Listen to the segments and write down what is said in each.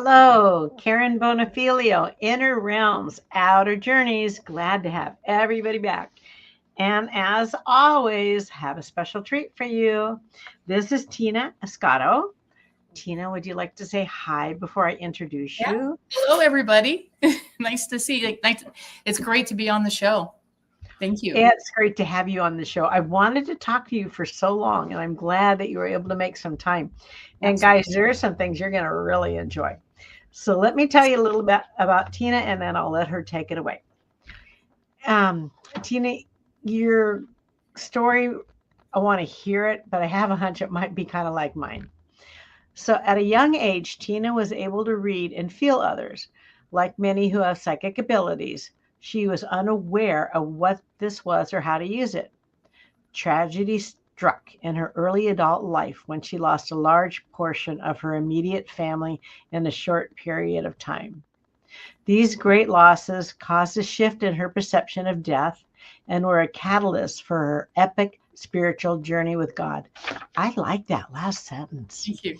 Hello, Karen Bonafilio, Inner Realms, Outer Journeys. Glad to have everybody back. And as always, have a special treat for you. This is Tina Escoto. Tina, would you like to say hi before I introduce Yeah. you? Hello, everybody. Nice to see you. It's great to be on the show. Thank you. It's great to have you on the show. I wanted to talk to you for so long, and I'm glad that you were able to make some time. And Absolutely. guys, there are some things you're going to really enjoy. So let me tell you a little bit about Tina, and then I'll let her take it away. Tina, your story, I want to hear it, but I have a hunch it might be kind of like mine. So, at a young age, Tina was able to read and feel others. Like many who have psychic abilities, she was unaware of what this was or how to use it. Tragedy struck in her early adult life when she lost a large portion of her immediate family in a short period of time. These great losses caused a shift in her perception of death and were a catalyst for her epic spiritual journey with God. I like that last sentence. Thank you.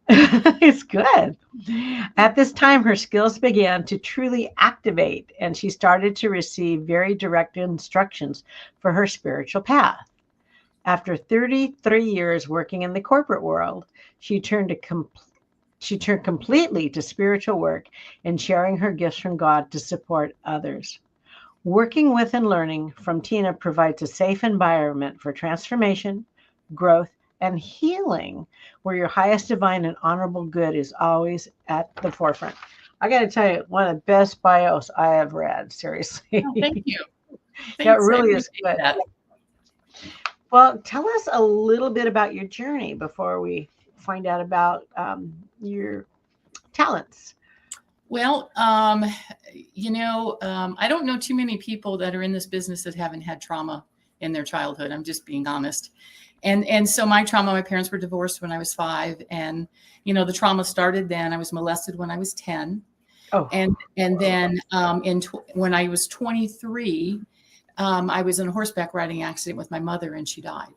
It's good. At this time, her skills began to truly activate, and she started to receive very direct instructions for her spiritual path. After 33 years working in the corporate world, she turned completely to spiritual work and sharing her gifts from God to support others. Working with and learning from Tina provides a safe environment for transformation, growth, and healing, where your highest divine and honorable good is always at the forefront. I got to tell you, one of the best bios I have read, seriously. Oh, thank you. That Thanks. really is good. That. Well, tell us a little bit about your journey before we find out about your talents. Well, I don't know too many people that are in this business that haven't had trauma in their childhood. I'm just being honest. And so my trauma, my parents were divorced when I was 5. And, the trauma started then. I was molested when I was 10. Oh. And then when I was 23, I was in a horseback riding accident with my mother, and she died.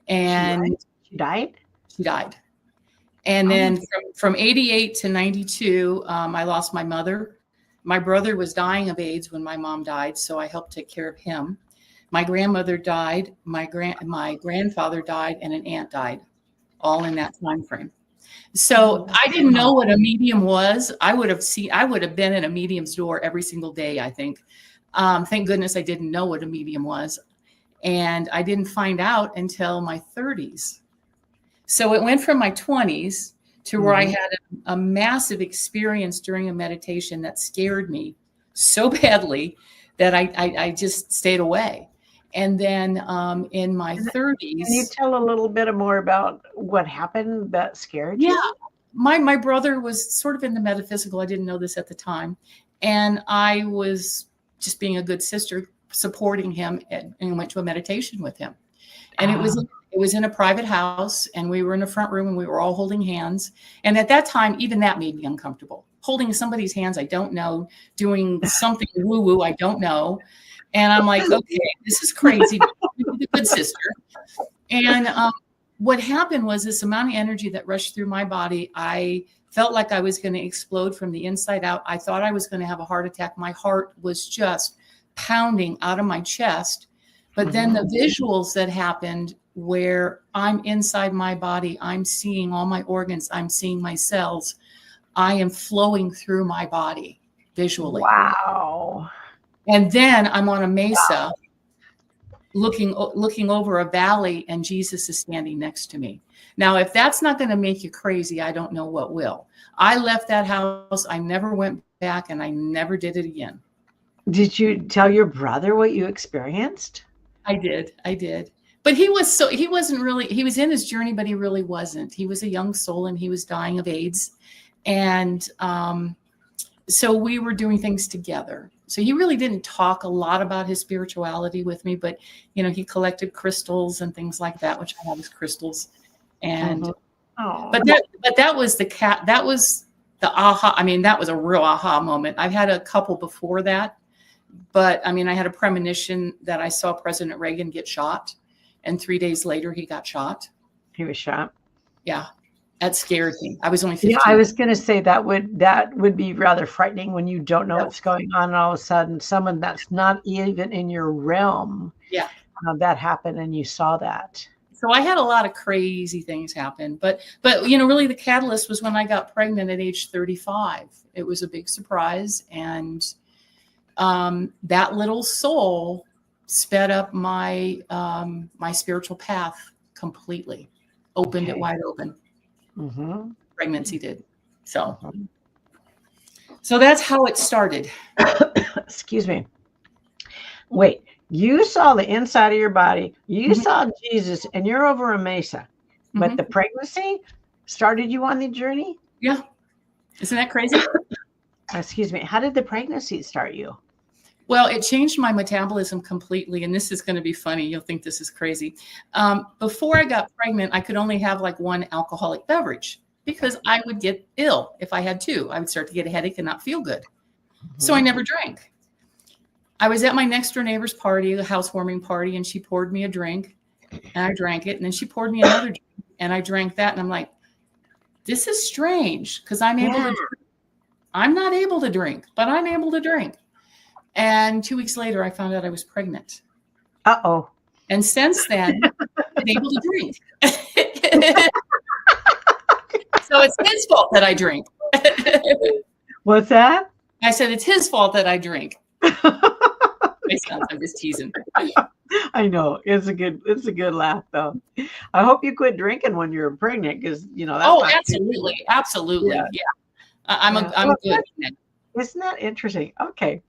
And she died? She died. And then from 88 to 92, I lost my mother. My brother was dying of AIDS when my mom died, so I helped take care of him. My grandmother died, my grandfather died, and an aunt died, all in that time frame. So I didn't know what a medium was. I would have been in a medium's door every single day, I think. Thank goodness I didn't know what a medium was. And I didn't find out until my 30s. So it went from my 20s to where I had a massive experience during a meditation that scared me so badly that I just stayed away. And then in my 30s. Can you tell a little bit more about what happened that scared you? Yeah. My brother was sort of in the metaphysical. I didn't know this at the time. And I was just being a good sister, supporting him, and went to a meditation with him. And it was in a private house, and we were in the front room, and we were all holding hands. And at that time, even that made me uncomfortable. Holding somebody's hands I don't know, doing something woo-woo I don't know. And I'm like, okay, this is crazy. You're a good sister. And what happened was this amount of energy that rushed through my body. I felt like I was going to explode from the inside out. I thought I was going to have a heart attack. My heart was just pounding out of my chest. But then the visuals that happened where I'm inside my body, I'm seeing all my organs, I'm seeing my cells. I am flowing through my body visually. Wow. And then I'm on a mesa looking over a valley, and Jesus is standing next to me. Now, if that's not going to make you crazy, I don't know what will. I left that house. I never went back, and I never did it again. Did you tell your brother what you experienced? I did. But he was in his journey, but he really wasn't. He was a young soul, and he was dying of AIDS. And so we were doing things together. So he really didn't talk a lot about his spirituality with me, but he collected crystals and things like that, which I have his crystals. And but that was the aha. I mean, that was a real aha moment. I've had a couple before that, but I mean, I had a premonition that I saw President Reagan get shot, and 3 days later he got shot. He was shot. Yeah. That scared me. I was only Yeah, I 15. was going to say that would be rather frightening when you don't know Yeah. what's going on, and all of a sudden someone that's not even in your realm Yeah. that happened, and you saw that. So I had a lot of crazy things happen, but really the catalyst was when I got pregnant at age 35. It was a big surprise, and that little soul sped up my my spiritual path completely, opened it wide open. Mm-hmm. Pregnancy did. So Mm-hmm. so that's how it started. Excuse me. Wait, you saw the inside of your body, you Mhm. saw Jesus, and you're over a mesa, but Mhm. the pregnancy started you on the journey? Yeah. Isn't that crazy? Excuse me. How did the pregnancy start you? Well, it changed my metabolism completely. And this is going to be funny. You'll think this is crazy. Before I got pregnant, I could only have like one alcoholic beverage because I would get ill if I had two. I would start to get a headache and not feel good. So I never drank. I was at my next door neighbor's party, a housewarming party, and she poured me a drink and I drank it. And then she poured me another drink and I drank that. And I'm like, this is strange because I'm able to drink. I'm not able to drink, but I'm able to drink. And 2 weeks later, I found out I was pregnant. Uh-oh. And since then, I've been able to drink. So it's his fault that I drink. What's that? I said, it's his fault that I drink. I'm just teasing. I know. It's a good laugh, though. I hope you quit drinking when you're pregnant, because that's not absolutely. too Absolutely. Yeah. Yeah. I'm Well, good. Isn't that interesting? Okay.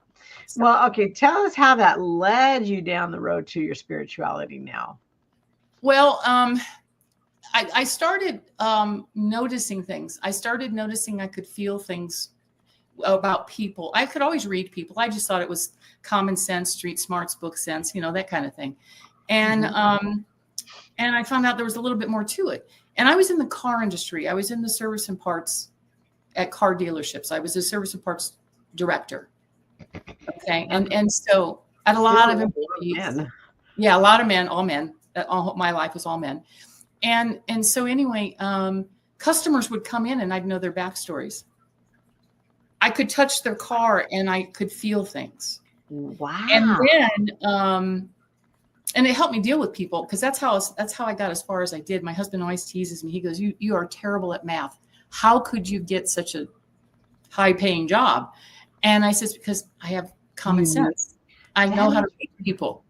Well, okay. Tell us how that led you down the road to your spirituality now. Well, I started noticing things. I started noticing I could feel things about people. I could always read people. I just thought it was common sense, street smarts, book sense, that kind of thing. And and I found out there was a little bit more to it. And I was in the car industry. I was in the service and parts at car dealerships. I was a service and parts director. Okay. And so at a lot of employees, a lot of men, all men, all my life was all men. And so anyway, customers would come in and I'd know their backstories. I could touch their car and I could feel things. Wow. And then, and it helped me deal with people because that's how I got as far as I did. My husband always teases me. He goes, you are terrible at math. How could you get such a high paying job? And I says, because I have common sense. I know how to read people.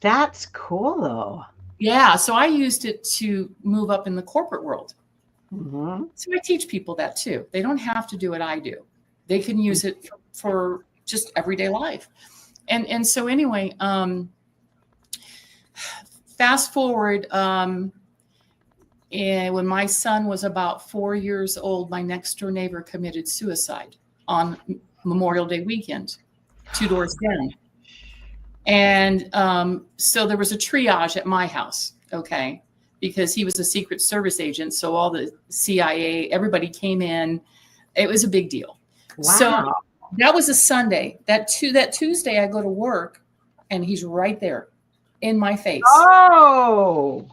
That's cool though. Yeah. So I used it to move up in the corporate world. Mm-hmm. So I teach people that too. They don't have to do what I do. They can use it for just everyday life. And so anyway, fast forward, and when my son was about 4 years old, my next door neighbor committed suicide on Memorial Day weekend, 2 doors down. And so there was a triage at my house, okay, because he was a Secret Service agent. So all the CIA, everybody came in. It was a big deal. Wow. So that was a Sunday. That Tuesday, I go to work, and he's right there in my face. Oh,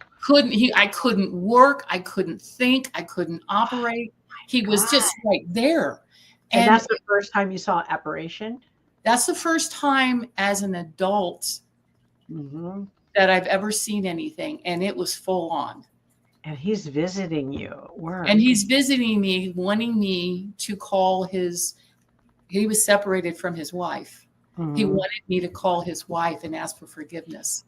I couldn't work. I couldn't think. I couldn't operate. He was just right there. And that's the first time you saw apparition? That's the first time as an adult that I've ever seen anything, and it was full on. And he's visiting you. And he's visiting me, wanting me to call he was separated from his wife. He wanted me to call his wife and ask for forgiveness.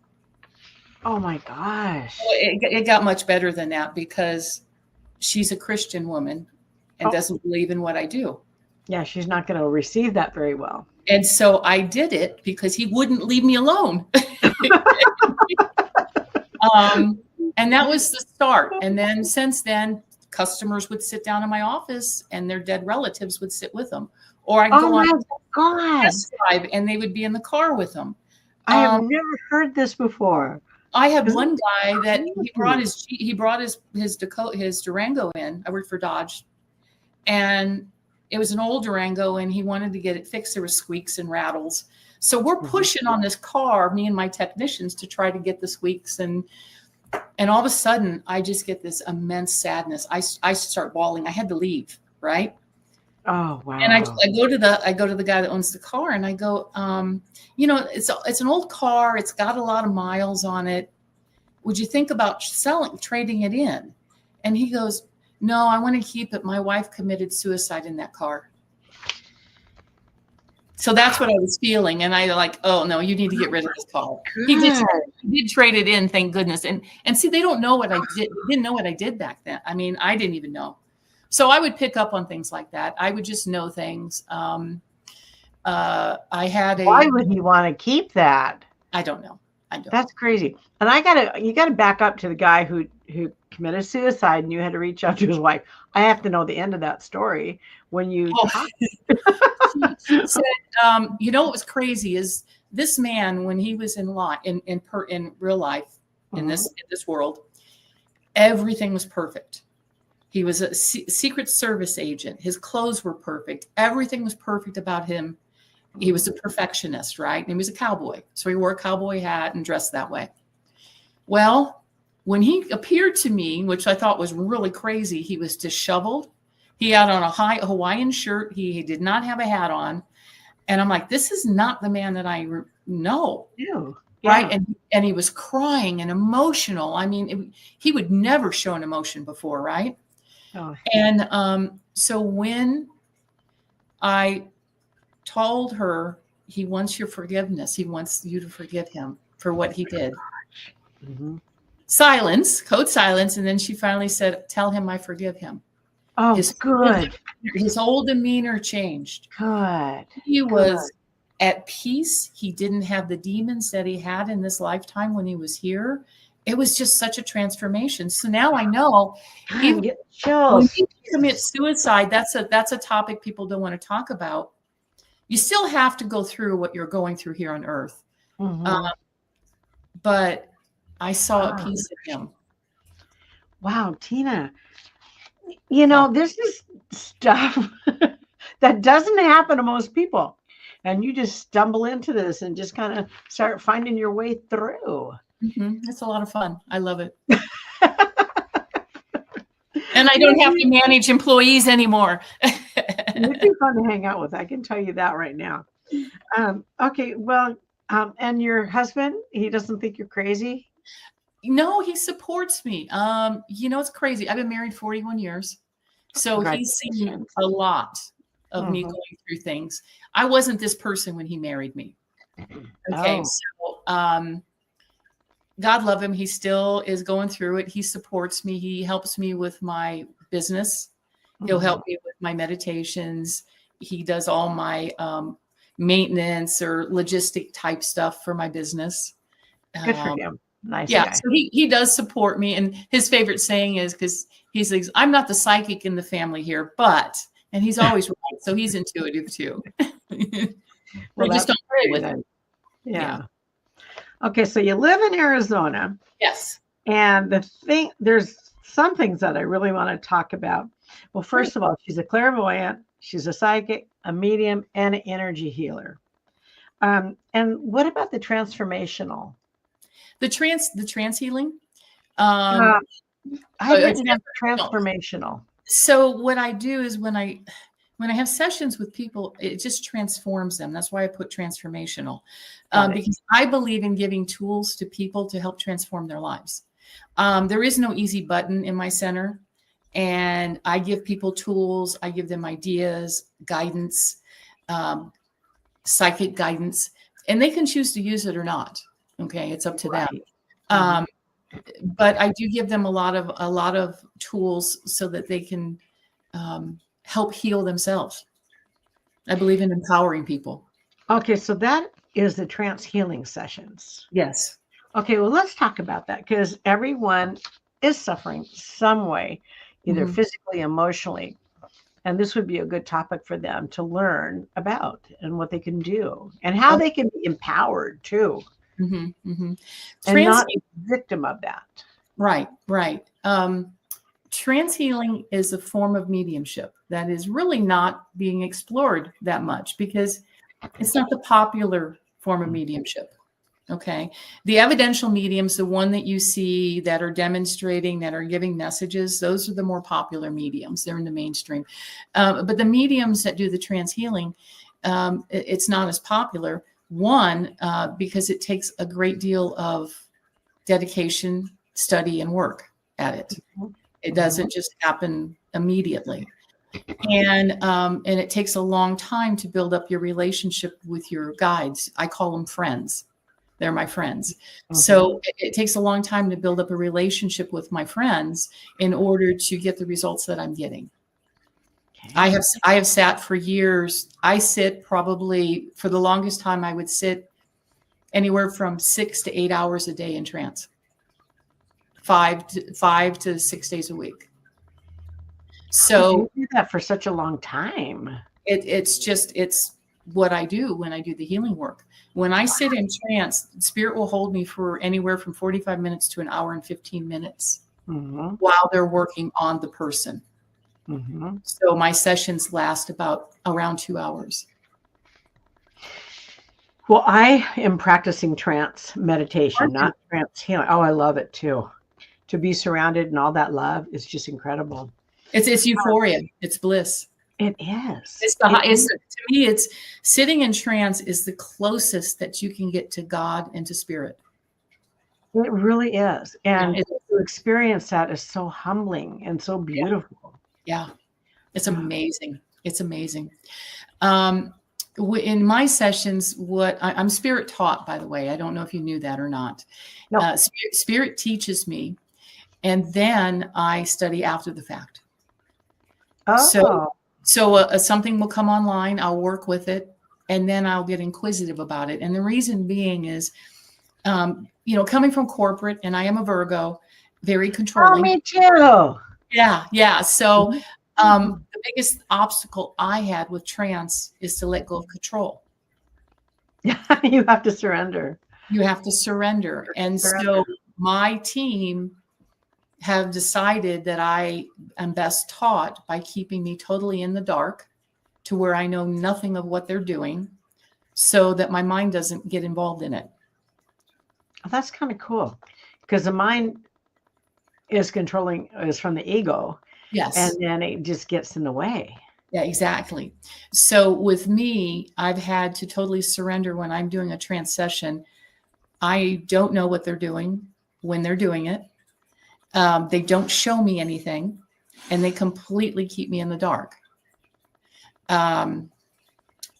Oh my gosh. It got much better than that because she's a Christian woman and doesn't believe in what I do. Yeah, she's not going to receive that very well. And so I did it because he wouldn't leave me alone. And that was the start. And then since then, customers would sit down in my office and their dead relatives would sit with them. Or I'd go on a test drive and they would be in the car with them. I have never heard this before. I had one guy that he brought his Durango in. I worked for Dodge. And it was an old Durango and he wanted to get it fixed. There were squeaks and rattles. So we're pushing on this car, me and my technicians, to try to get the squeaks and And all of a sudden, I just get this immense sadness. I start bawling. I had to leave, right? Oh, wow. And I go to the guy that owns the car, and I go, it's an old car. It's got a lot of miles on it. Would you think about trading it in? And he goes, no, I want to keep it. My wife committed suicide in that car. So that's what I was feeling. And I like, oh no, you need to get rid of this car. He did trade it in, thank goodness. And see, they don't know what I did. They didn't know what I did back then. I mean, I didn't even know. So I would pick up on things like that. I would just know things. I had Why would he want to keep that? I don't know. That's crazy. And you gotta back up to the guy who committed suicide, and you had to reach out to his wife. I have to know the end of that story when you. She said, what was crazy is this man, when he was in real life, in this world, everything was perfect. He was a Secret Service agent. His clothes were perfect. Everything was perfect about him. He was a perfectionist, right? And he was a cowboy. So he wore a cowboy hat and dressed that way. Well, when he appeared to me, which I thought was really crazy, he was disheveled. He had on a Hawaiian shirt. He did not have a hat on. And I'm like, this is not the man that I know. Ew. Right. Yeah. And he was crying and emotional. I mean, he would never show an emotion before. Right. Oh. And so when I told her he wants your forgiveness, he wants you to forgive him for what he did. Mm-hmm. Code silence. And then she finally said, tell him I forgive him. Oh, good. His whole demeanor changed. Good. He was at peace. He didn't have the demons that he had in this lifetime when he was here. It was just such a transformation. So now I know when you commit suicide, that's a topic people don't want to talk about. You still have to go through what you're going through here on earth. Mm-hmm. But I saw a piece of him. Wow, Tina. This is stuff that doesn't happen to most people. And you just stumble into this and just kind of start finding your way through. Mm-hmm. It's a lot of fun. I love it. And I don't have to manage employees anymore. You're too fun to hang out with. I can tell you that right now. Okay. Well, and your husband, he doesn't think you're crazy? No, he supports me. It's crazy. I've been married 41 years. So he's seen a lot of me going through things. I wasn't this person when he married me. Okay. So God love him. He still is going through it. He supports me. He helps me with my business. He'll help me with my meditations. He does all my maintenance or logistic type stuff for my business. Good for him. Nice. Yeah. Guy. So he does support me. And his favorite saying is, because he's like, I'm not the psychic in the family here, and he's always right. So he's intuitive too. Well, just don't play with him. Yeah. Okay. So you live in Arizona. Yes. And there's some things that I really want to talk about. Well, first of all, she's a clairvoyant, she's a psychic, a medium, and an energy healer. And what about the transformational? The trance healing? I written down transformational. So what I do is when I have sessions with people, it just transforms them. That's why I put transformational, because I believe in giving tools to people to help transform their lives. There is no easy button in my center, and I give people tools. I give them ideas, guidance, psychic guidance, and they can choose to use it or not. Okay, it's up to them. But I do give them a lot of tools so that they can help heal themselves. I believe in empowering people. Okay, so that is the trance healing sessions. Yes. Okay, well, let's talk about that, because everyone is suffering some way, either physically, emotionally. And this would be a good topic for them to learn about and what they can do and how they can be empowered too. And not a victim of that. Right. Trance healing is a form of mediumship that is really not being explored that much because it's not the popular form of mediumship. Okay. The evidential mediums, the one that you see that are demonstrating, that are giving messages, those are the more popular mediums. They're in the mainstream. But the mediums that do the trance healing, it's not as popular. One, because it takes a great deal of dedication, study, and work at it. It doesn't just happen immediately. And it takes a long time to build up your relationship with your guides. I call them friends. They're my friends. So it takes a long time to build up a relationship with my friends in order to get the results that I'm getting. I have sat for years. I sit probably for the longest time. I would sit anywhere from 6 to 8 hours a day in trance, 5 to 6 days a week. So you do that for such a long time. It's what I do when I do the healing work. When I sit in trance, spirit will hold me for anywhere from 45 minutes to an hour and 15 minutes while they're working on the person. So my sessions last around 2 hours. Well, I am practicing trance meditation, not trance healing. Oh, I love it too. To be surrounded in all that love is just incredible. It's euphoria. It's bliss. It is. To me, it's sitting in trance is the closest that you can get to God and to spirit. It really is. And to experience that is so humbling and so beautiful. Yeah. It's amazing. It's amazing. In my sessions, I'm spirit taught, by the way. I don't know if you knew that or not. No. Spirit teaches me, and then I study after the fact. Oh. So something will come online, I'll work with it, and then I'll get inquisitive about it. And the reason being is, coming from corporate, and I am a Virgo, very controlling. Oh, me too. Yeah. So the biggest obstacle I had with trance is to let go of control. You have to surrender. You have to surrender. And so my team have decided that I am best taught by keeping me totally in the dark to where I know nothing of what they're doing so that my mind doesn't get involved in it. Oh, that's kind of cool because the mind is from the ego. Yes. And then it just gets in the way. Yeah, exactly. So with me, I've had to totally surrender when I'm doing a trance session. I don't know what they're doing when they're doing it. They don't show me anything, and they completely keep me in the dark.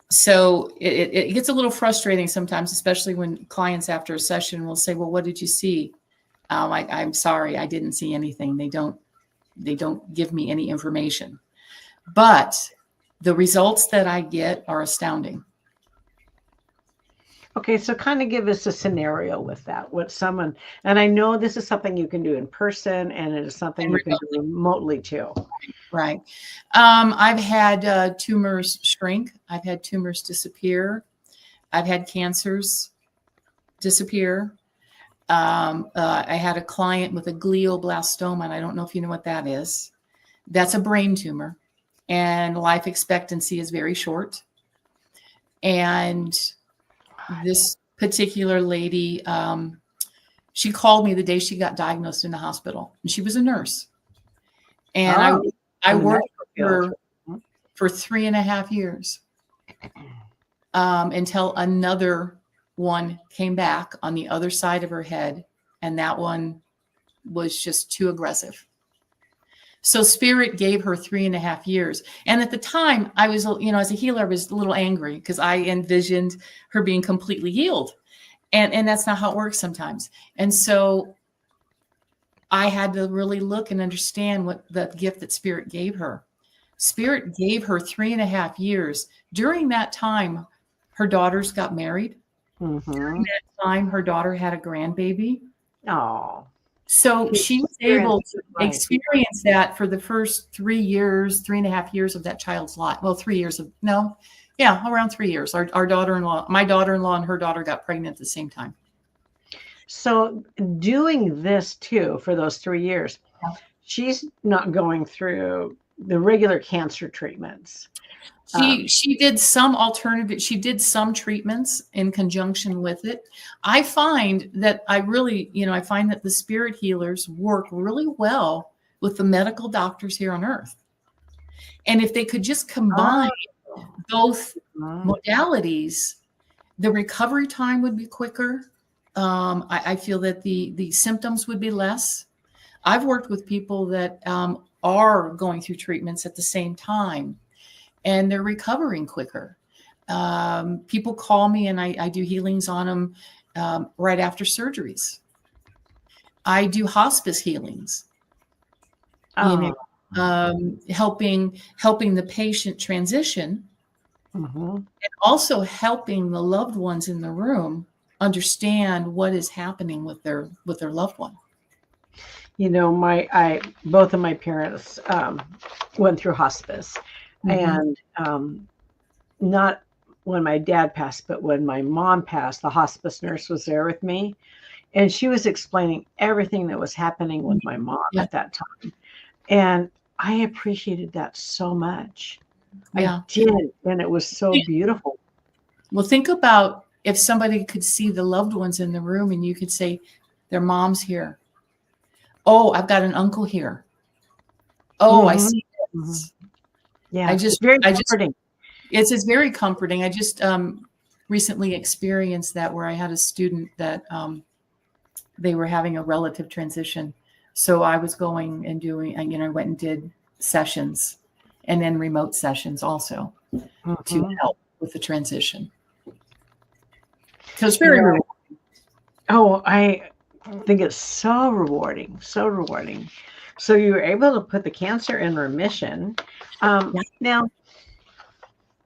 So it gets a little frustrating sometimes, especially when clients after a session will say, well, what did you see? I'm sorry, I didn't see anything. They don't give me any information, but the results that I get are astounding. Okay, so kind of give us a scenario with that. And I know this is something you can do in person, and it is something you can do remotely too. Right. I've had tumors shrink. I've had tumors disappear. I've had cancers disappear. I had a client with a glioblastoma, and I don't know if you know what that is. That's a brain tumor, and life expectancy is very short. And this particular lady, she called me the day she got diagnosed in the hospital, and she was a nurse. And I worked with her for 3.5 years until another one came back on the other side of her head, and that one was just too aggressive. So spirit gave her 3.5 years. And at the time I was, as a healer, I was a little angry because I envisioned her being completely healed. And that's not how it works sometimes. And so I had to really look and understand what the gift that spirit gave her. Spirit gave her 3.5 years. During that time, her daughters got married. During that time, her daughter had a grandbaby. Oh. So she was able to experience that for the first 3.5 years of that child's life. Well, 3 years around 3 years. My daughter-in-law and her daughter got pregnant at the same time. So doing this too for those 3 years, she's not going through the regular cancer treatments. She did some alternative. She did some treatments in conjunction with it. I find that I find that the spirit healers work really well with the medical doctors here on Earth. And if they could just combine both modalities, the recovery time would be quicker. I feel that the symptoms would be less. I've worked with people that are going through treatments at the same time, and they're recovering quicker. People call me and I do healings on them right after surgeries. I do hospice healings, helping the patient transition, and also helping the loved ones in the room understand what is happening with their loved one. Both of my parents went through hospice, and not when my dad passed, but when my mom passed, the hospice nurse was there with me, and she was explaining everything that was happening with my mom at that time. And I appreciated that so much. I did, and it was so beautiful. Well, think about if somebody could see the loved ones in the room and you could say, their mom's here. Oh, I've got an uncle here. Oh, I see this. Yeah, it's very comforting. It's very comforting. I just recently experienced that, where I had a student that they were having a relative transition. So I was going and doing, I went and did sessions, and then remote sessions also to help with the transition. So it's very rewarding. Oh, I think it's so rewarding, so rewarding. So you were able to put the cancer in remission. Now,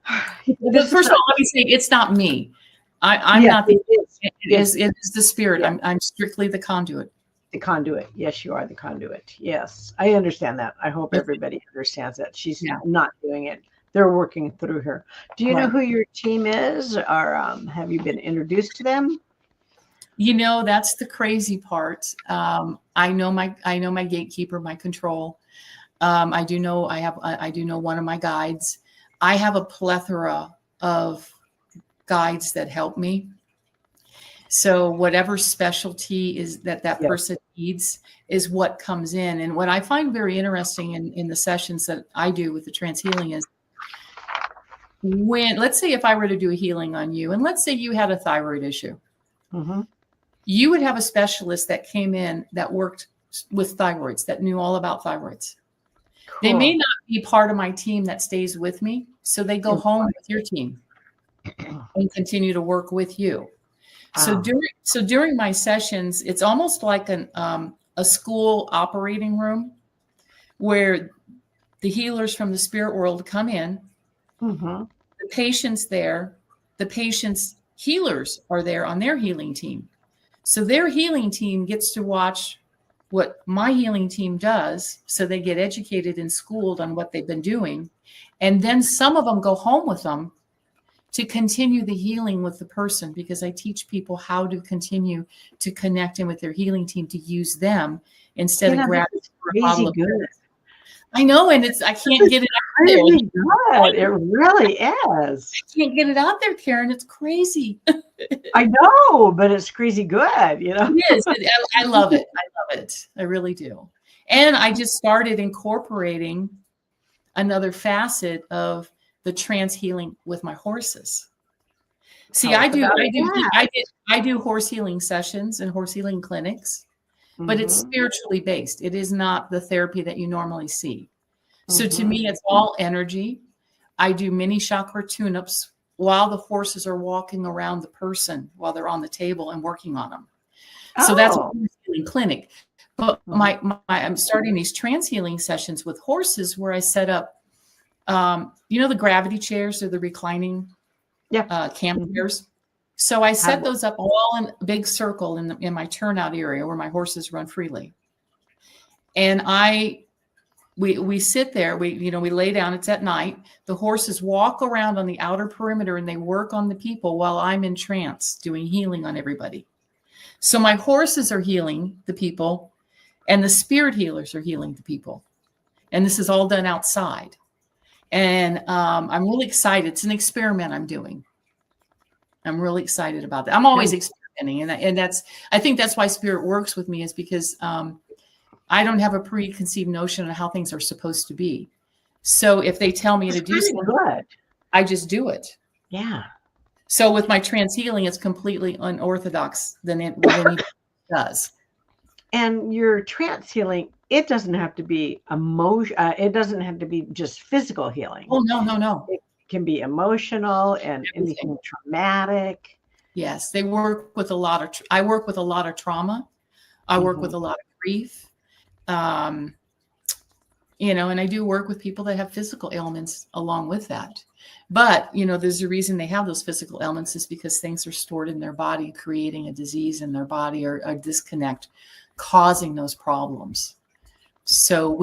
first of all, let me say it's not me. I'm not the. It is the spirit. I'm strictly the conduit. The conduit. Yes, you are the conduit. Yes, I understand that. I hope everybody understands that. She's not doing it. They're working through her. Do you know who your team is, or have you been introduced to them? That's the crazy part. I know my gatekeeper, my control. I do know one of my guides. I have a plethora of guides that help me. So whatever specialty is that person needs is what comes in. And what I find very interesting in the sessions that I do with the trance healing is, let's say if I were to do a healing on you, and let's say you had a thyroid issue, you would have a specialist that came in that worked with thyroids, that knew all about thyroids. Cool. They may not be part of my team that stays with me, so they go home with your team and continue to work with you. So during my sessions, it's almost like a school operating room where the healers from the spirit world come in, the patients there, the patients' healers are there on their healing team. So their healing team gets to watch what my healing team does. So they get educated and schooled on what they've been doing. And then some of them go home with them to continue the healing with the person, because I teach people how to continue to connect in with their healing team to use them instead of grabbing for a bottle of good. I know, and I can't get it out there. Really good. It really is. I can't get it out there, Karen. It's crazy. I know, but it's crazy good. It is. I love it. I love it. I really do. And I just started incorporating another facet of the trance healing with my horses. See, I do horse healing sessions and horse healing clinics. But it's spiritually based. It is not the therapy that you normally see. So to me, it's all energy. I do mini chakra tune-ups while the horses are walking around the person while they're on the table and working on them. So that's a horse healing clinic. But I'm starting these trance healing sessions with horses where I set up, the gravity chairs or the reclining camp chairs. So I set those up all in a big circle in my turnout area where my horses run freely. And we sit there, we lay down, it's at night. The horses walk around on the outer perimeter and they work on the people while I'm in trance doing healing on everybody. So my horses are healing the people and the spirit healers are healing the people. And this is all done outside. And I'm really excited. It's an experiment I'm doing. I'm really excited about that. I'm always experimenting. And I think that's why spirit works with me, is because I don't have a preconceived notion of how things are supposed to be. So if they tell me to do something, I just do it. Yeah. So with my trance healing, it's completely unorthodox than what anyone does. And your trance healing, it doesn't have to be emotion. It doesn't have to be just physical healing. Oh, no. It can be emotional and anything traumatic. Yes, they work with a lot of. I work with a lot of trauma. I work with a lot of grief. And I do work with people that have physical ailments along with that. But, there's a reason they have those physical ailments, is because things are stored in their body, creating a disease in their body, or a disconnect, causing those problems. So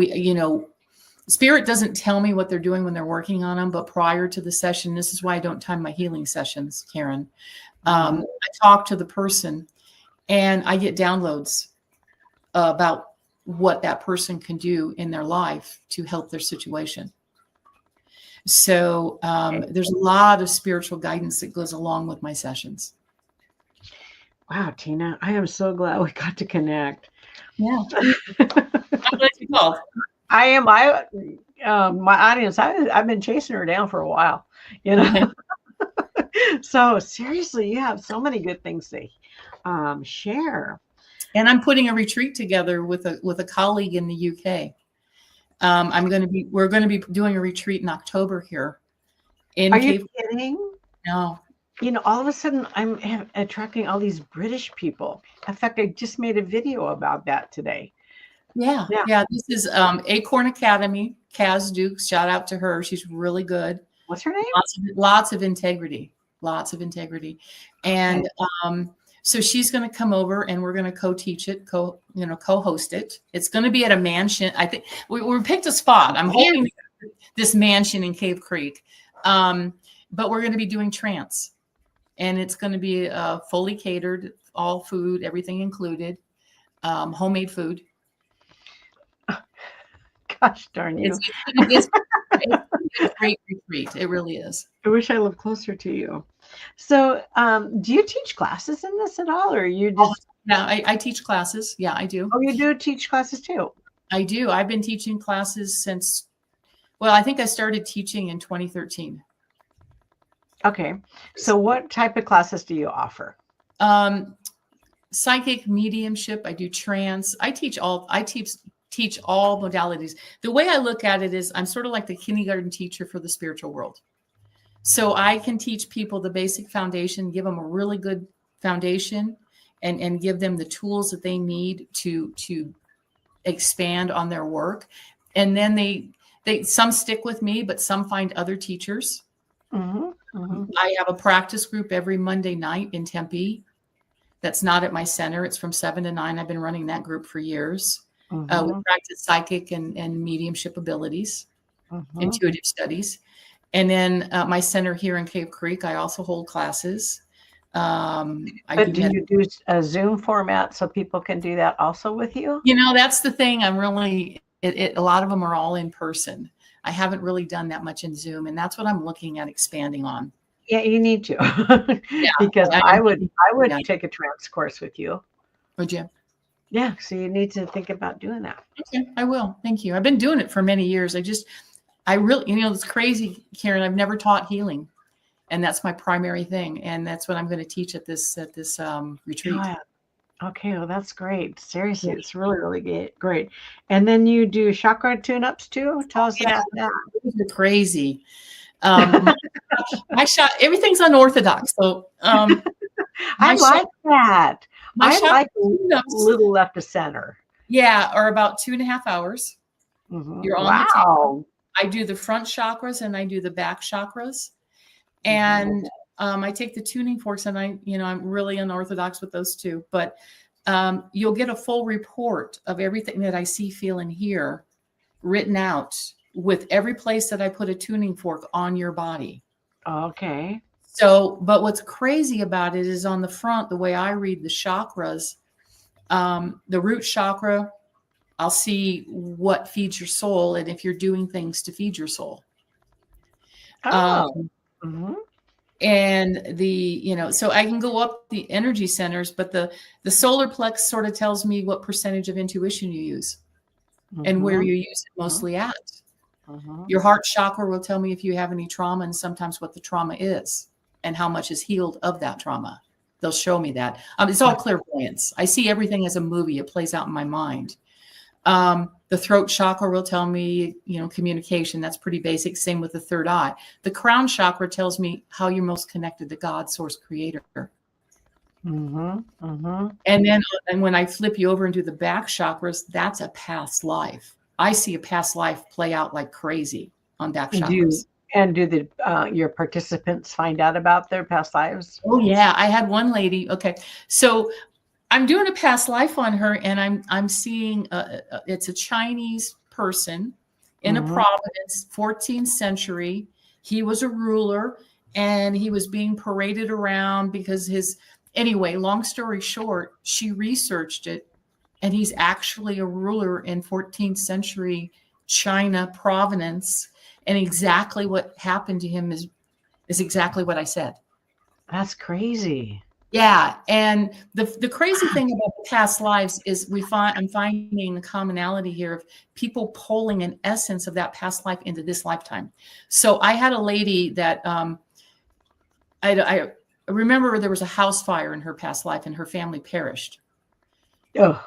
spirit doesn't tell me what they're doing when they're working on them, but prior to the session, this is why I don't time my healing sessions, Karen. I talk to the person and I get downloads about what that person can do in their life to help their situation. So there's a lot of spiritual guidance that goes along with my sessions. Wow, Tina, I am so glad we got to connect. Yeah. I'm glad you called. I am. My audience, I've been chasing her down for a while, So seriously, you have so many good things to share. And I'm putting a retreat together with a colleague in the UK. We're going to be doing a retreat in October here. Are you kidding? No. All of a sudden I'm attracting all these British people. In fact, I just made a video about that today. Yeah. This is Acorn Academy. Kaz Dukes, shout out to her. She's really good. What's her name? Lots of integrity. And so she's going to come over and we're going to co-teach it, co-host it. It's going to be at a mansion. I think we picked a spot. I'm hoping this mansion in Cave Creek. But we're going to be doing trance, and it's going to be fully catered, all food, everything included, homemade food. Gosh darn you. It's a great retreat. It really is. I wish I lived closer to you. So do you teach classes in this at all, or you just... Yeah, I teach classes. Yeah, I do. Oh, you do teach classes too? I do. I've been teaching classes since, I think I started teaching in 2013. Okay. So what type of classes do you offer? Psychic, mediumship. I do trance. I teach all modalities. The way I look at it is I'm sort of like the kindergarten teacher for the spiritual world. So I can teach people the basic foundation, give them a really good foundation, and give them the tools that they need to expand on their work. And then they some stick with me, but some find other teachers. I have a practice group every Monday night in Tempe. That's not at my center. It's from 7 to 9. I've been running that group for years. We practice psychic and mediumship abilities, intuitive studies. And then my center here in Cave Creek, I also hold classes. But do you do a Zoom format so people can do that also with you? That's the thing. I'm really, a lot of them are all in person. I haven't really done that much in Zoom, and that's what I'm looking at expanding on. Yeah, you need to. Because I would take a trance course with you. Would you? Yeah, so you need to think about doing that. Okay, I will. Thank you. I've been doing it for many years. I really, it's crazy, Karen. I've never taught healing, and that's my primary thing, and that's what I'm going to teach at this retreat. Yeah. Okay, well, that's great. Seriously, it's really, really great. And then you do chakra tune-ups too? Tell us about that. You're crazy. Everything's unorthodox. So I like that. I like a little left of center. Yeah, or about 2.5 hours. You're on the table. I do the front chakras and I do the back chakras. And I take the tuning forks, and I'm really unorthodox with those too. But you'll get a full report of everything that I see, feel, and hear written out with every place that I put a tuning fork on your body. Okay. So, but what's crazy about it is on the front, the way I read the chakras, the root chakra, I'll see what feeds your soul and if you're doing things to feed your soul. Oh. Mm-hmm. And so I can go up the energy centers, but the solar plex sort of tells me what percentage of intuition you use and where you use it mostly at. Your heart chakra will tell me if you have any trauma and sometimes what the trauma is and how much is healed of that trauma. They'll show me that. It's all clairvoyance. I see everything as a movie. It plays out in my mind. The throat chakra will tell me, communication. That's pretty basic. Same with the third eye. The crown chakra tells me how you're most connected to God, source, creator. And then when I flip you over into the back chakras, that's a past life. I see a past life play out like crazy on back chakras. Do your participants find out about their past lives? Oh yeah, I had one lady. Okay, so I'm doing a past life on her, and I'm seeing it's a Chinese person in a province, 14th century. He was a ruler, and he was being paraded around because anyway, long story short, she researched it, and he's actually a ruler in 14th century China province, and exactly what happened to him is exactly what I said. That's crazy. Yeah, and the crazy thing about the past lives is I'm finding the commonality here of people pulling an essence of that past life into this lifetime. So I had a lady that I remember there was a house fire in her past life and her family perished. Oh,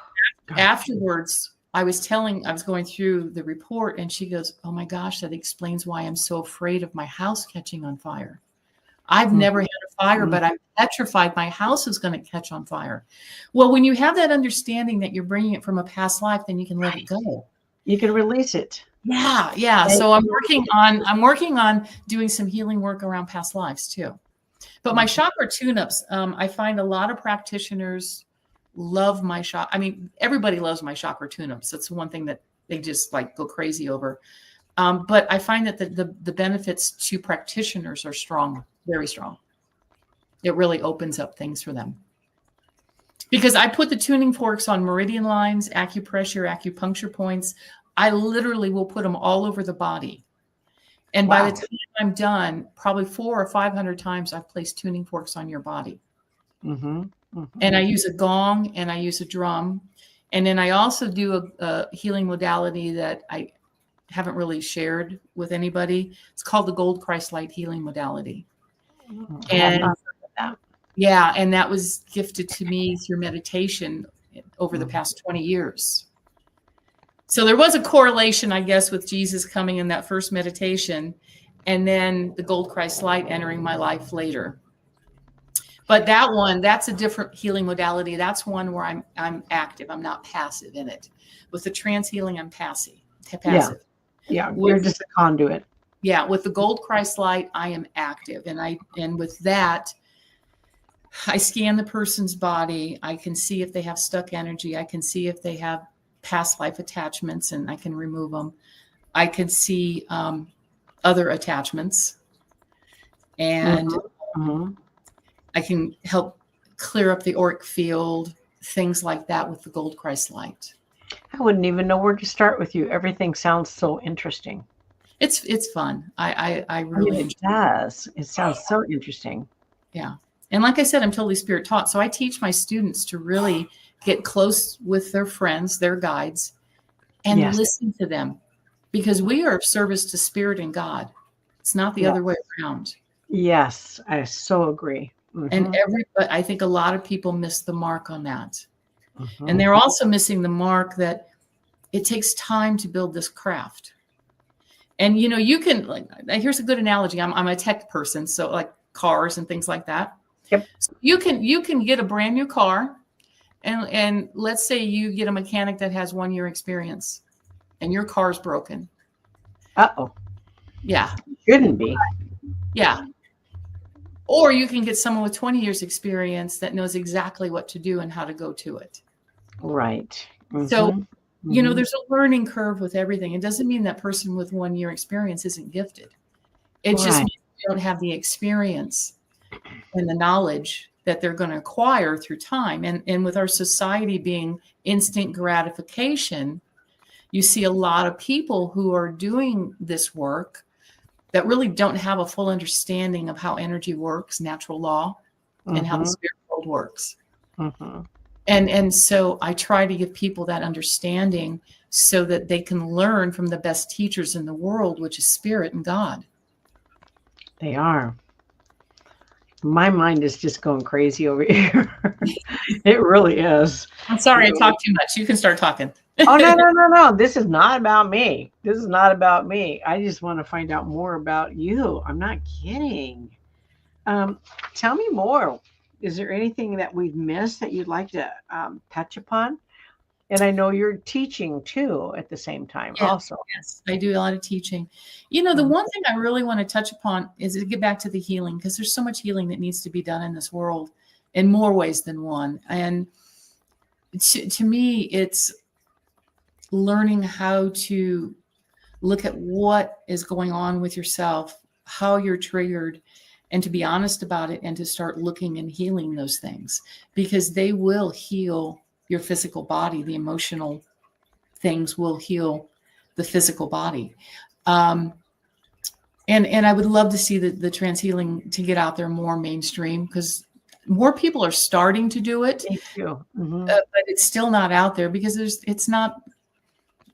afterwards, I was going through the report, and she goes, "Oh my gosh, that explains why I'm so afraid of my house catching on fire. I've never had a fire, but I'm petrified my house is going to catch on fire." Well, when you have that understanding that you're bringing it from a past life, then you can let it go. You can release it. Yeah. So I'm working on doing some healing work around past lives too. But my chakra tune-ups, I find a lot of practitioners love my chakra. I mean, everybody loves my chakra tune-ups. That's one thing that they just go crazy over. But I find that the benefits to practitioners are strong, very strong. It really opens up things for them. Because I put the tuning forks on meridian lines, acupressure, acupuncture points. I literally will put them all over the body. And by the time I'm done, probably 400 or 500 times I've placed tuning forks on your body. And I use a gong and I use a drum. And then I also do a healing modality that I haven't really shared with anybody. It's called the Gold Christ Light Healing Modality. And and that was gifted to me through meditation over the past 20 years. So there was a correlation, I guess, with Jesus coming in that first meditation and then the Gold Christ Light entering my life later. But that's a different healing modality. That's one where I'm active. I'm not passive in it. With the trance healing, I'm passive. Yeah, you're just a conduit. Yeah, with the Gold Christ Light, I am active. And with that, I scan the person's body. I can see if they have stuck energy. I can see if they have past life attachments, and I can remove them. I can see other attachments. And I can help clear up the auric field, things like that with the Gold Christ Light. I wouldn't even know where to start with you. Everything sounds so interesting. It's fun. I really it does. It sounds so interesting. Yeah. And like I said, I'm totally spirit taught. So I teach my students to really get close with their friends, their guides, and listen to them, because we are of service to spirit and God. It's not the other way around. Yes, I so agree. And I think a lot of people miss the mark on that. And they're also missing the mark that it takes time to build this craft. And, you can, here's a good analogy. I'm a tech person, so like cars and things like that. Yep. So you can get a brand new car, and let's say you get a mechanic that has 1 year experience and your car's broken. Uh-oh. Yeah. Shouldn't be. Yeah. Or you can get someone with 20 years experience that knows exactly what to do and how to go to it. Right. So, there's a learning curve with everything. It doesn't mean that person with 1 year experience isn't gifted. It just means they don't have the experience and the knowledge that they're going to acquire through time. And with our society being instant gratification, you see a lot of people who are doing this work that really don't have a full understanding of how energy works, natural law, and how the spirit world works. And so I try to give people that understanding so that they can learn from the best teachers in the world, which is spirit and God. They are. My mind is just going crazy over here. It really is. I'm sorry I talked too much. You can start talking. Oh, no. This is not about me. This is not about me. I just want to find out more about you. I'm not kidding. Tell me more. Is there anything that we've missed that you'd like to touch upon? And I know you're teaching too at the same time also. Yes, I do a lot of teaching. You know, the one thing I really want to touch upon is to get back to the healing, because there's so much healing that needs to be done in this world in more ways than one. And to me, it's learning how to look at what is going on with yourself, how you're triggered, and to be honest about it, and to start looking and healing those things, because they will heal your physical body. The emotional things will heal the physical body. And I would love to see the trans healing to get out there more mainstream, because more people are starting to do it. Me too. But it's still not out there because it's not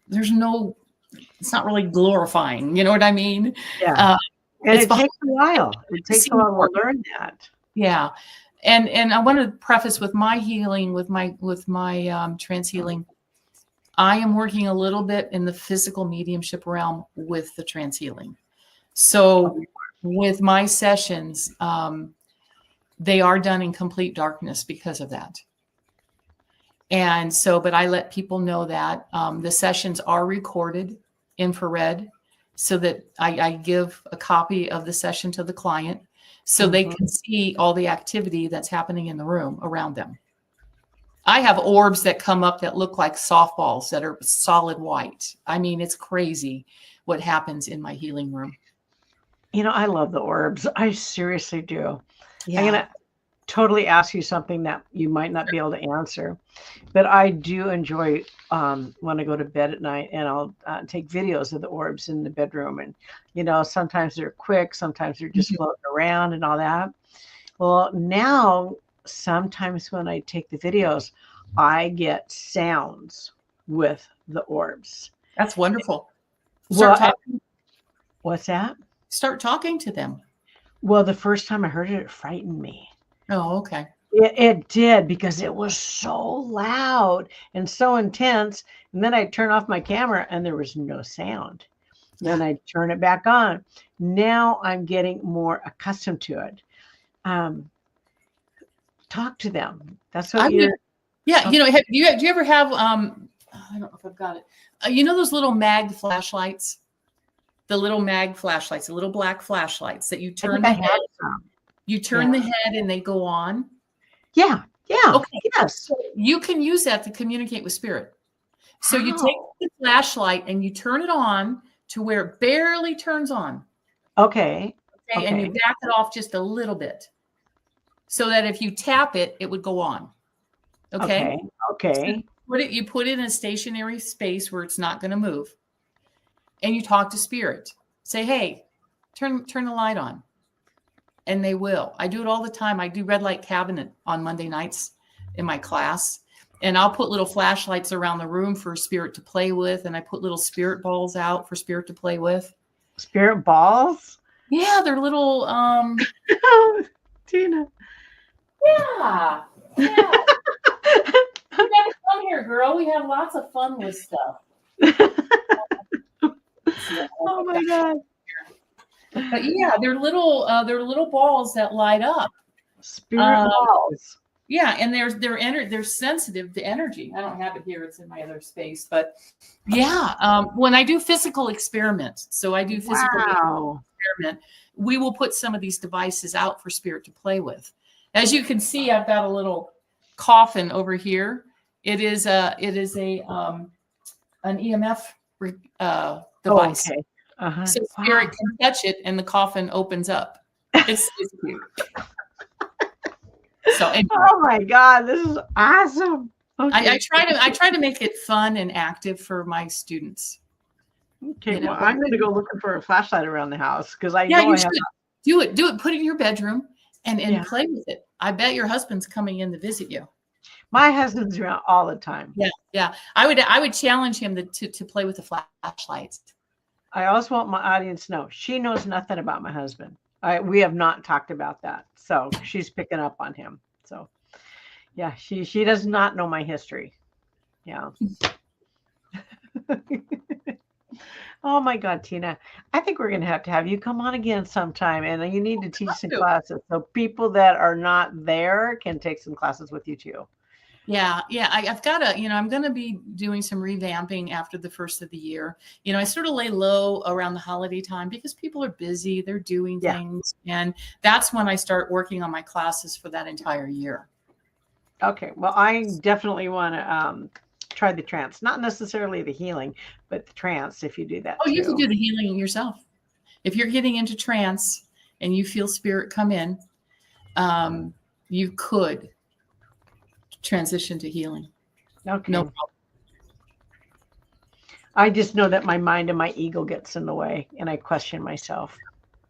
really glorifying. You know what I mean? Yeah. And it takes a while. It takes a while to learn that. Yeah. And I want to preface with my healing, with my trans healing. I am working a little bit in the physical mediumship realm with the trans healing. So with my sessions, they are done in complete darkness because of that. And so, but I let people know that the sessions are recorded infrared, so that I give a copy of the session to the client so they can see all the activity that's happening in the room around them. I have orbs that come up that look like softballs that are solid white. I mean, it's crazy what happens in my healing room. You know, I love the orbs. I seriously do. Yeah. I'm going to totally ask you something that you might not be able to answer, but I do enjoy when I go to bed at night, and I'll take videos of the orbs in the bedroom. And, you know, sometimes they're quick, sometimes they're just floating around and all that. Well, now, sometimes when I take the videos, I get sounds with the orbs. That's wonderful. What's that? Start talking to them. Well, the first time I heard it, it frightened me. Oh, okay. It did, because it was so loud and so intense. And then I'd turn off my camera and there was no sound. Then I'd turn it back on. Now I'm getting more accustomed to it. Talk to them. That's what you're. Yeah. You know, do you ever have, I don't know if I've got it. You know, those little mag flashlights, the little mag flashlights, the little black flashlights that you turn the head. You turn the head and they go on. Yeah. Okay. Yes. So you can use that to communicate with spirit. So you take the flashlight and you turn it on to where it barely turns on. Okay. And you back it off just a little bit, so that if you tap it, it would go on. Okay. So you put it in a stationary space where it's not going to move. And you talk to spirit. Say, hey, turn the light on. And they will. I do it all the time. I do red light cabinet on Monday nights in my class. And I'll put little flashlights around the room for spirit to play with. And I put little spirit balls out for spirit to play with. Spirit balls? Yeah, they're little Tina. Yeah. You gotta come here, girl. We have lots of fun with stuff. Oh my God. But yeah, they're little balls that light up. Spirit balls. Yeah, and they're sensitive to energy. I don't have it here; it's in my other space. But yeah, when I do physical experiments, experiment, we will put some of these devices out for spirit to play with. As you can see, I've got a little coffin over here. It is an EMF device. Oh, okay. So spirit can touch it and the coffin opens up. It's cute. So anyway. Oh my God, this is awesome. I try to make it fun and active for my students. Okay, well, I'm going to go looking for a flashlight around the house because I Yeah, know you I should. have. Do it. Put it in your bedroom and play with it. I bet your husband's coming in to visit you. My husband's around all the time. Yeah. I would challenge him to play with the flashlights. I also want my audience to know she knows nothing about my husband. We have not talked about that, so she's picking up on him. So, yeah, she does not know my history. Yeah. Oh my God, Tina, I think we're going to have you come on again sometime, and you need to teach some classes so people that are not there can take some classes with you too. Yeah. I've got to, I'm going to be doing some revamping after the first of the year. I sort of lay low around the holiday time because people are busy, they're doing things. And that's when I start working on my classes for that entire year. Okay. Well, I definitely want to try the trance, not necessarily the healing, but the trance if you do that. Oh, you can do the healing yourself. If you're getting into trance and you feel spirit come in, you could transition to healing. Okay. No problem. I just know that my mind and my ego gets in the way and I question myself.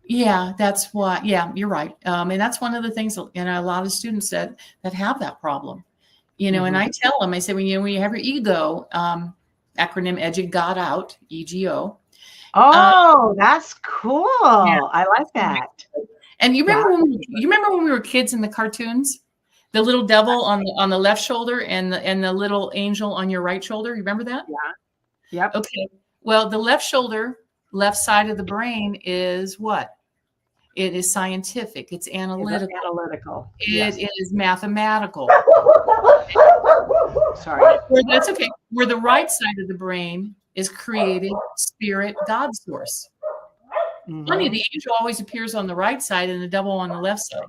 Yeah, that's why. Yeah, you're right. And that's one of the things, a lot of students that have that problem, and I tell them, I say, when you have your ego, acronym EDGE got out, EGO. Oh, that's cool. Yeah. I like that. And you remember when we were kids in the cartoons? The little devil on the left shoulder and the little angel on your right shoulder. You remember that? Yeah. Yep. Okay. Well, the left shoulder, left side of the brain is what? It is scientific. It's analytical. It is mathematical. Sorry. That's okay. Where the right side of the brain is creative, spirit, God source. Funny, the angel always appears on the right side and the devil on the left side.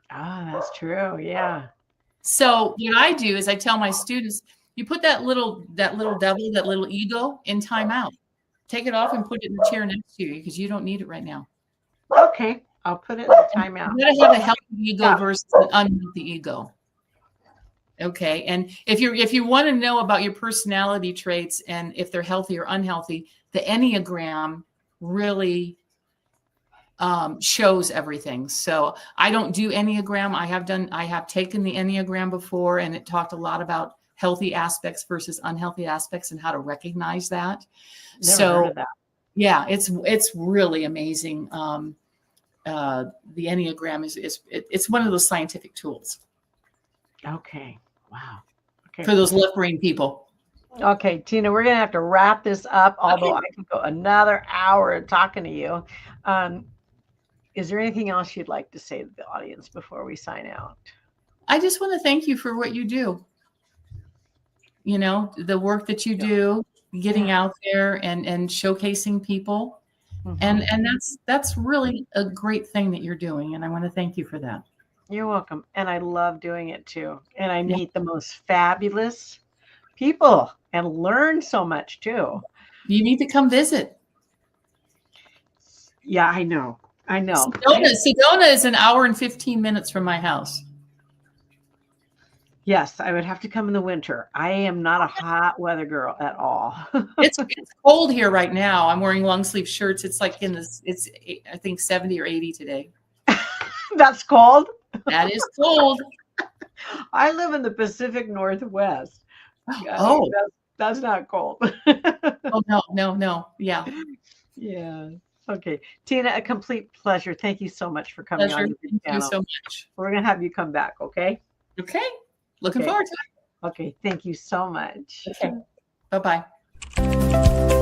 Ah, that's true. Yeah. So what I do is I tell my students, you put that little devil, that little ego in timeout. Take it off and put it in the chair next to you because you don't need it right now. Okay. I'll put it in the timeout. You gotta have a healthy ego versus an unhealthy ego. Okay. And if you want to know about your personality traits and if they're healthy or unhealthy, the Enneagram really shows everything. So I don't do Enneagram. I have taken the Enneagram before, and it talked a lot about healthy aspects versus unhealthy aspects and how to recognize that. Never heard of that. Yeah, it's really amazing. The Enneagram it's one of those scientific tools. Okay. Wow. Okay. For those left brain people. Okay, Tina, we're going to have to wrap this up, although I could go another hour talking to you. Is there anything else you'd like to say to the audience before we sign out? I just want to thank you for what you do. The work that you do, getting out there and showcasing people. And that's really a great thing that you're doing. And I want to thank you for that. You're welcome. And I love doing it too. And I meet the most fabulous people and learn so much too. You need to come visit. Yeah, I know. Sedona is an hour and 15 minutes from my house. Yes, I would have to come in the winter. I am not a hot weather girl at all. It's cold here right now. I'm wearing long sleeve shirts. It's like it's I think 70 or 80 today. That's cold? That is cold. I live in the Pacific Northwest. Oh, that's not cold. Oh, no. Yeah. Yeah. Okay. Tina, a complete pleasure. Thank you so much for coming on. Thank you so much. We're going to have you come back, okay? Okay. Looking forward to it. Okay. Thank you so much. Okay. Bye-bye.